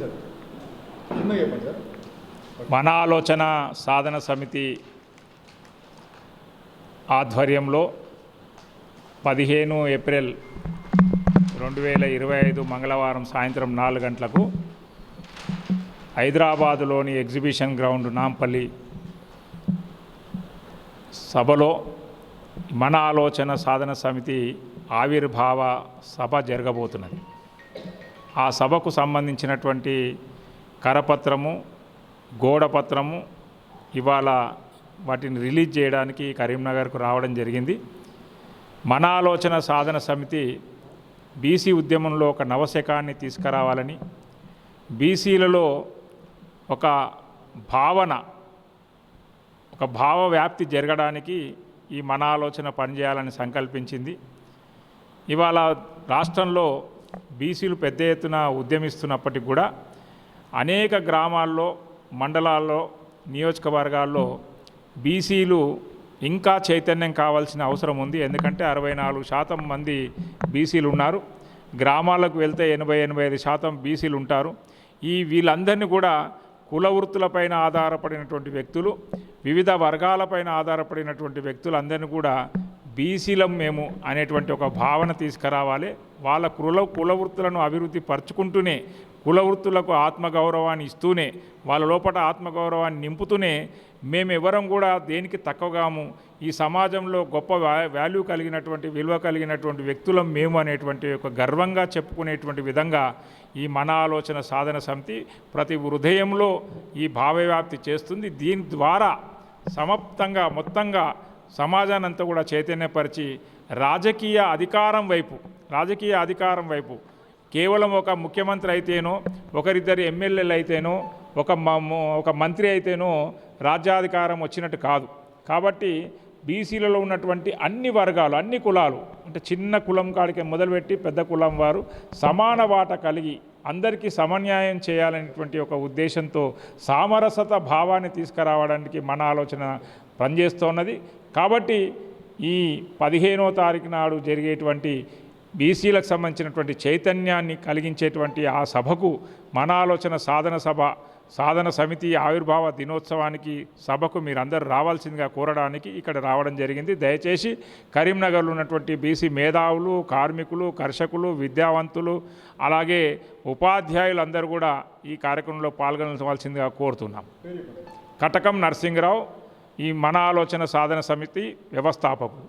Sir చిన్నగా చెప్పండి sir. మన ఆలోచన సాధన సమితి ఆధ్వర్యంలో 15 ఏప్రిల్ 2025 మంగళవారం సాయంత్రం 4 గంటలకు హైదరాబాదులోని ఎగ్జిబిషన్ గ్రౌండ్ నాంపల్లి సభలో మన ఆలోచన సాధన సమితి ఆవిర్భావ సభ జరగబోతున్నది. ఆ సభకు సంబంధించినటువంటి కరపత్రము, గోడపత్రము ఇవాళ వాటిని రిలీజ్ చేయడానికి కరీంనగర్కు రావడం జరిగింది. మన ఆలోచన సాధన సమితి బీసీ ఉద్యమంలో ఒక నవశకాన్ని తీసుకురావాలని, బీసీలలో ఒక భావ వ్యాప్తి జరగడానికి ఈ మన ఆలోచన పనిచేయాలని సంకల్పించింది. ఇవాళ రాష్ట్రంలో బీసీలు పెద్ద ఎత్తున ఉద్యమిస్తున్నప్పటికీ కూడా అనేక గ్రామాల్లో, మండలాల్లో, నియోజకవర్గాల్లో బీసీలు ఇంకా చైతన్యం కావాల్సిన అవసరం ఉంది. ఎందుకంటే 64% మంది బీసీలు ఉన్నారు. గ్రామాలకు వెళ్తే 80-85% బీసీలు ఉంటారు. వీళ్ళందరినీ కూడా కుల వృత్తులపైన ఆధారపడినటువంటి వ్యక్తులు, వివిధ వర్గాలపైన ఆధారపడినటువంటి వ్యక్తులందరినీ కూడా బీసీలం మేము అనేటువంటి ఒక భావన తీసుకురావాలి. వాళ్ళ కుల వృత్తులను అభివృద్ధి పరుచుకుంటూనే, కుల వృత్తులకు ఆత్మగౌరవాన్ని ఇస్తూనే, వాళ్ళ లోపల ఆత్మగౌరవాన్ని నింపుతూనే మేమెవరం కూడా దేనికి తక్కువగాము, ఈ సమాజంలో గొప్ప వాల్యూ కలిగినటువంటి, విలువ కలిగినటువంటి వ్యక్తులం మేము అనేటువంటి ఒక గర్వంగా చెప్పుకునేటువంటి విధంగా ఈ మన ఆలోచన సాధన సమితి ప్రతి హృదయంలో ఈ భావవ్యాప్తి చేస్తుంది. దీని ద్వారా మొత్తంగా సమాజాన్ని అంతా కూడా చైతన్యపరిచి రాజకీయ అధికారం వైపు కేవలం ఒక ముఖ్యమంత్రి అయితేనో, ఒకరిద్దరు ఎమ్మెల్యేలు అయితేనో, ఒక మంత్రి అయితేనో రాజ్యాధికారం వచ్చినట్టు కాదు. కాబట్టి బీసీలలో ఉన్నటువంటి అన్ని వర్గాలు, అన్ని కులాలు, అంటే చిన్న కులం కాడికి మొదలుపెట్టి పెద్ద కులం వారు సమాన వాట కలిగి అందరికీ సమన్యాయం చేయాలనేటువంటి ఒక ఉద్దేశంతో సామరస్యత భావాన్ని తీసుకురావడానికి మన ఆలోచన పనిచేస్తున్నది. కాబట్టి ఈ 15వ తారీఖు నాడు జరిగేటువంటి బీసీలకు సంబంధించినటువంటి చైతన్యాన్ని కలిగించేటువంటి ఆ సభకు మన ఆలోచన సాధన సమితి ఆవిర్భావ దినోత్సవానికి సభకు మీరందరూ రావాల్సిందిగా కోరడానికి ఇక్కడ రావడం జరిగింది. దయచేసి కరీంనగర్లో ఉన్నటువంటి బీసీ మేధావులు, కార్మికులు, కర్షకులు, విద్యావంతులు, అలాగే ఉపాధ్యాయులందరూ కూడా ఈ కార్యక్రమంలో పాల్గొనవలసిందిగా కోరుతున్నాం. కటకం నరసింగరావు, ఈ మన ఆలోచన సాధన సమితి వ్యవస్థాపకులు.